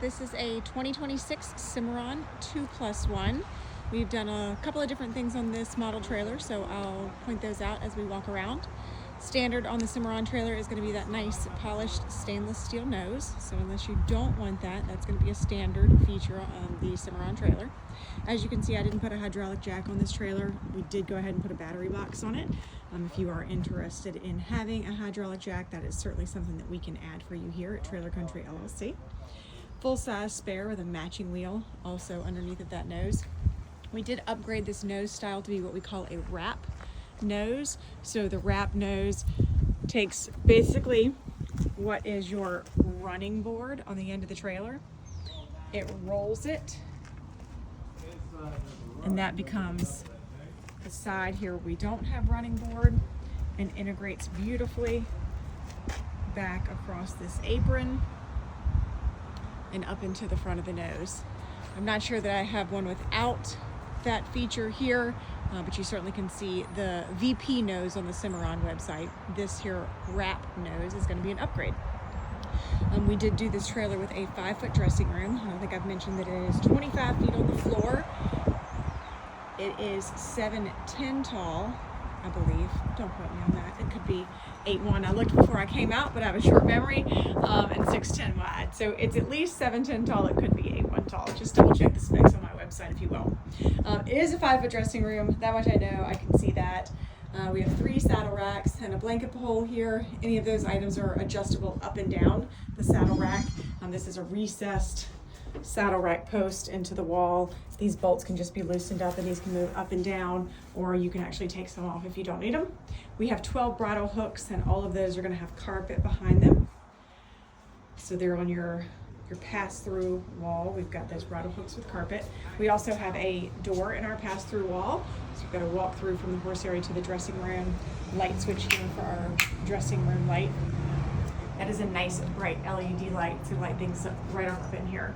This is a 2026 Cimarron 2+1. We've done a couple of different things on this model trailer, so I'll point those out as we walk around. Standard on the Cimarron trailer is going to be that nice polished stainless steel nose. So unless you don't want that, that's going to be a standard feature on the Cimarron trailer. As you can see, I didn't put a hydraulic jack on this trailer. We did go ahead and put a battery box on it. If you are interested in having a hydraulic jack, that is certainly something that we can add for you here at Country LLC. Full-size spare with a matching wheel also underneath of that nose. We did upgrade this nose style to be what we call a wrap nose. So the wrap nose takes basically what is your running board on the end of the trailer. It rolls it, and that becomes the side here we don't have running board, and integrates beautifully back across this apron and up into the front of the nose. I'm not sure that I have one without that feature here, but you certainly can see the VP nose on the Cimarron website. This here wrap nose is going to be an upgrade. We did do this trailer with a 5-foot dressing room. I don't think I've mentioned that it is 25 feet on the floor. It is 7'10" tall, I believe. Don't quote me on that. It could be 8'1". I looked before I came out, but I have a short memory, and 6'10" wide. So it's at least 7'10" tall. It could be 8'1" tall. Just double check the specs on my website if you will. It is a 5-foot dressing room. That much I know. I can see that. We have 3 saddle racks and a blanket pole here. Any of those items are adjustable up and down the saddle rack. This is a recessed saddle rack post into the wall. These bolts can just be loosened up and these can move up and down, or you can actually take some off if you don't need them. We have 12 bridle hooks, and all of those are going to have carpet behind them. So they're on your pass-through wall. We've got those bridle hooks with carpet. We also have a door in our pass-through wall. So you've got to walk through from the horse area to the dressing room. Light switch here for our dressing room light. That is a nice bright LED light to light things up right on up in here.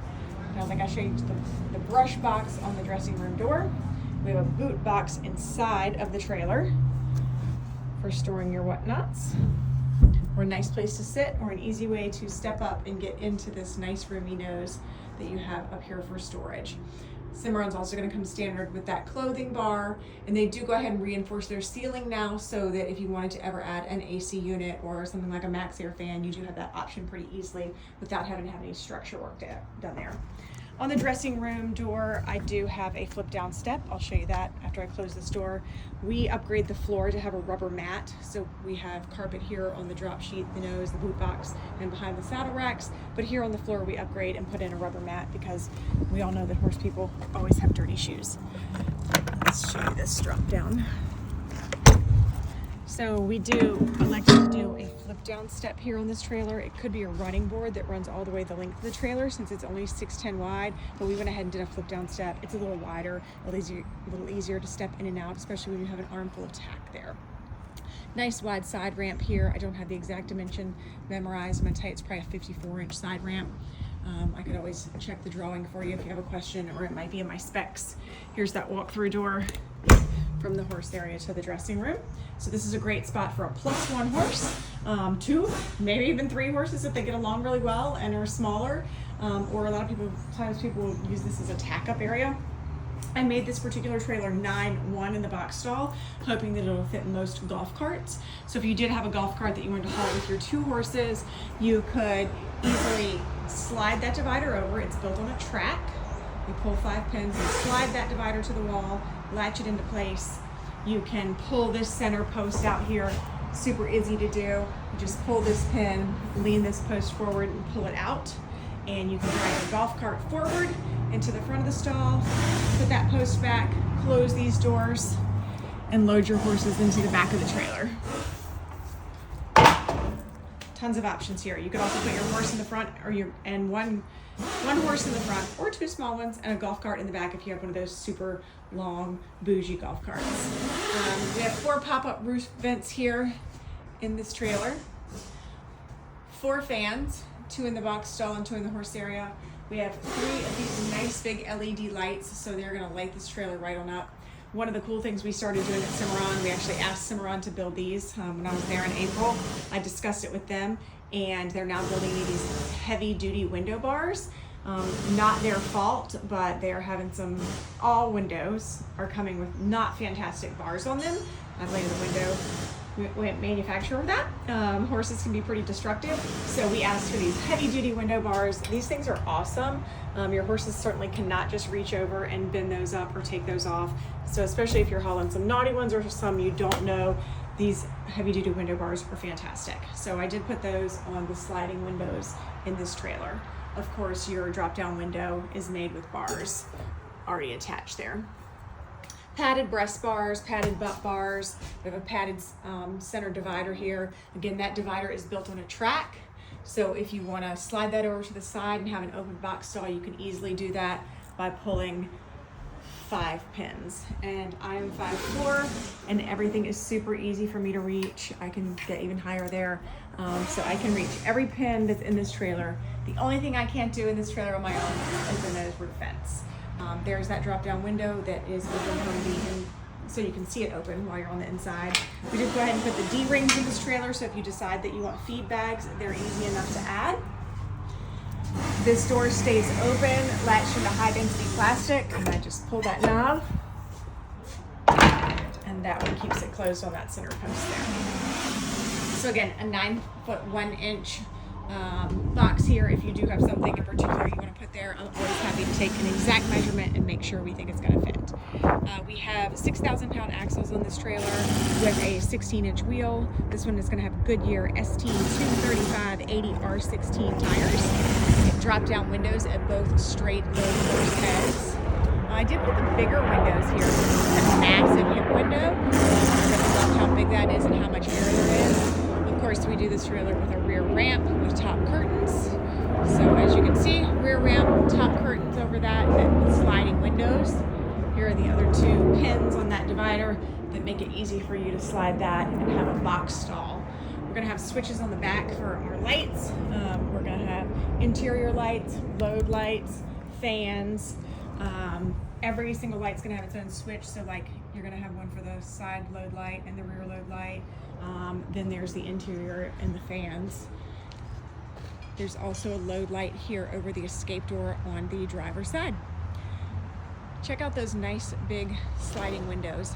I don't think I showed you the brush box on the dressing room door. We have a boot box inside of the trailer for storing your whatnots, or a nice place to sit, or an easy way to step up and get into this nice roomy nose that you have up here for storage. Cimarron's also going to come standard with that clothing bar, and they do go ahead and reinforce their ceiling now, so that if you wanted to ever add an AC unit or something like a max air fan, you do have that option pretty easily without having to have any structure work done there. On the dressing room door, I do have a flip down step. I'll show you that after I close this door. We upgrade the floor to have a rubber mat. So we have carpet here on the drop sheet, the nose, the boot box, and behind the saddle racks. But here on the floor, we upgrade and put in a rubber mat because we all know that horse people always have dirty shoes. Let's show you this drop down. So we do elect to do a flip down step here on this trailer. It could be a running board that runs all the way the length of the trailer, since it's only 6'10" wide, but we went ahead and did a flip down step. It's a little wider, a little easier to step in and out, especially when you have an armful of tack there. Nice wide side ramp here. I don't have the exact dimension memorized. I'm gonna tell you it's probably a 54-inch side ramp. I could always check the drawing for you if you have a question, or it might be in my specs. Here's that walk-through door from the horse area to the dressing room. So this is a great spot for a +1 horse, 2, maybe even 3 horses if they get along really well and are smaller, or a lot of times people use this as a tack-up area. I made this particular trailer 9'1" in the box stall, hoping that it'll fit most golf carts. So if you did have a golf cart that you wanted to haul with your 2 horses, you could easily slide that divider over. It's built on a track. You pull 5 pins and slide that divider to the wall, latch it into place. You can pull this center post out here, super easy to do. You just pull this pin, lean this post forward and pull it out, and you can drive your golf cart forward into the front of the stall, put that post back, close these doors, and load your horses into the back of the trailer. Tons of options here. You could also put your horse in the front, or one horse in the front, or 2 small ones, and a golf cart in the back if you have one of those super long, bougie golf carts. We have 4 pop-up roof vents here in this trailer, 4 fans, 2 in the box stall and 2 in the horse area. We have 3 of these nice big LED lights, so they're going to light this trailer right on up. One of the cool things we started doing at Cimarron, we actually asked Cimarron to build these when I was there in April. I discussed it with them, and they're now building me these heavy-duty window bars. Not their fault, but they're having all windows are coming with not fantastic bars on them. I blame the window manufacturer of that. Horses can be pretty destructive, so we asked for these heavy duty window bars. These things are awesome. Your horses certainly cannot just reach over and bend those up or take those off. So especially if you're hauling some naughty ones or some you don't know, these heavy duty window bars are fantastic. So I did put those on the sliding windows in this trailer. Of course, your drop down window is made with bars already attached there. Padded breast bars, padded butt bars. We have a padded center divider here. Again, that divider is built on a track. So if you want to slide that over to the side and have an open box stall, you can easily do that by pulling 5 pins. And I am 5'4", and everything is super easy for me to reach. I can get even higher there. So I can reach every pin that's in this trailer. The only thing I can't do in this trailer on my own is the nose roof fence. There's that drop down window that is open from the so you can see it open while you're on the inside. We did go ahead and put the D-rings in this trailer, so if you decide that you want feed bags, they're easy enough to add. This door stays open, latched into high density plastic, and I just pull that knob, and that one keeps it closed on that center post there. So again, a 9'1" box here. If you do have something in particular you want to put there, I'm always happy to take an exact measurement and make sure we think it's going to fit. We have 6,000 pound axles on this trailer with a 16-inch wheel. This one is going to have Goodyear ST 235 80R16 tires. Drop down windows at both straight low force heads. I did put the bigger windows here. That massive hip window. We're going to love how big that is and how much air there is. Of course, we do this trailer with a rear ramp with top curtains. So as you can see, rear ramp, top curtains over that with sliding windows. Here are the other 2 pins on that divider that make it easy for you to slide that and have a box stall. We're going to have switches on the back for our lights. We're going to have interior lights, load lights, fans. Every single light's going to have its own switch. So like you're going to have one for the side load light and the rear load light. Then there's the interior and the fans. There's also a load light here over the escape door on the driver's side. Check out those nice big sliding windows.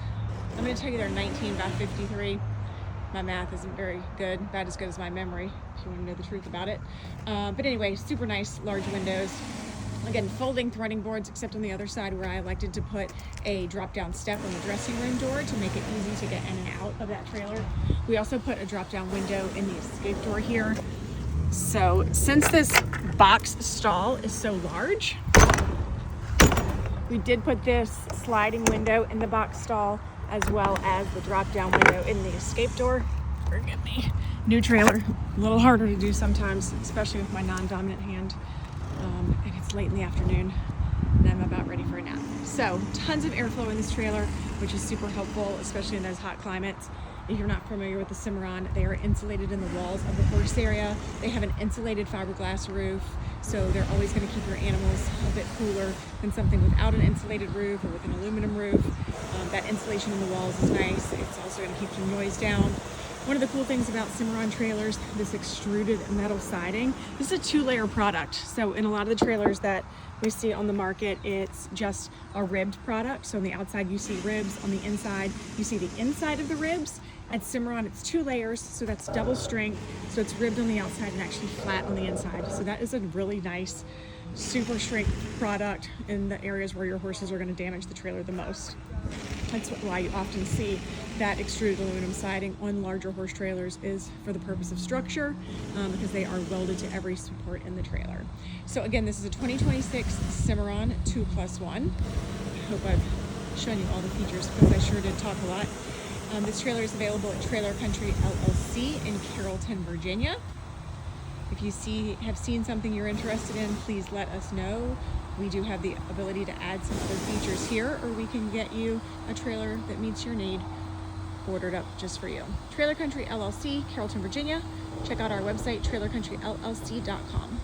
I'm going to tell you they're 19 by 53. My math isn't very good, about as good as my memory, if you want to know the truth about it. But anyway, super nice large windows. Again, folding running boards, except on the other side where I elected to put a drop-down step on the dressing room door to make it easy to get in and out of that trailer. We also put a drop-down window in the escape door here. So since this box stall is so large, we did put this sliding window in the box stall as well as the drop-down window in the escape door. Forgive me. New trailer, a little harder to do sometimes, especially with my non-dominant hand. And it's late in the afternoon and I'm about ready for a nap. So tons of airflow in this trailer, which is super helpful, especially in those hot climates. If you're not familiar with the Cimarron, they are insulated in the walls of the horse area. They have an insulated fiberglass roof, so they're always going to keep your animals a bit cooler than something without an insulated roof or with an aluminum roof. That insulation in the walls is nice. It's also going to keep your noise down. One of the cool things about Cimarron trailers, this extruded metal siding, this is a 2-layer product. So in a lot of the trailers that we see on the market, it's just a ribbed product. So on the outside you see ribs, on the inside you see the inside of the ribs. At Cimarron it's 2 layers, so that's double strength. So it's ribbed on the outside and actually flat on the inside. So that is a really nice, super strength product in the areas where your horses are going to damage the trailer the most. That's why you often see that extruded aluminum siding on larger horse trailers is for the purpose of structure, because they are welded to every support in the trailer. So again, this is a 2026 Cimarron 2+1. I hope I've shown you all the features because I sure did talk a lot. This trailer is available at Trailer Country LLC in Carrollton, Virginia. If you have seen something you're interested in, please let us know. We do have the ability to add some other features here, or we can get you a trailer that meets your need ordered up just for you. Trailer Country LLC, Carrollton, Virginia. Check out our website, trailercountryllc.com.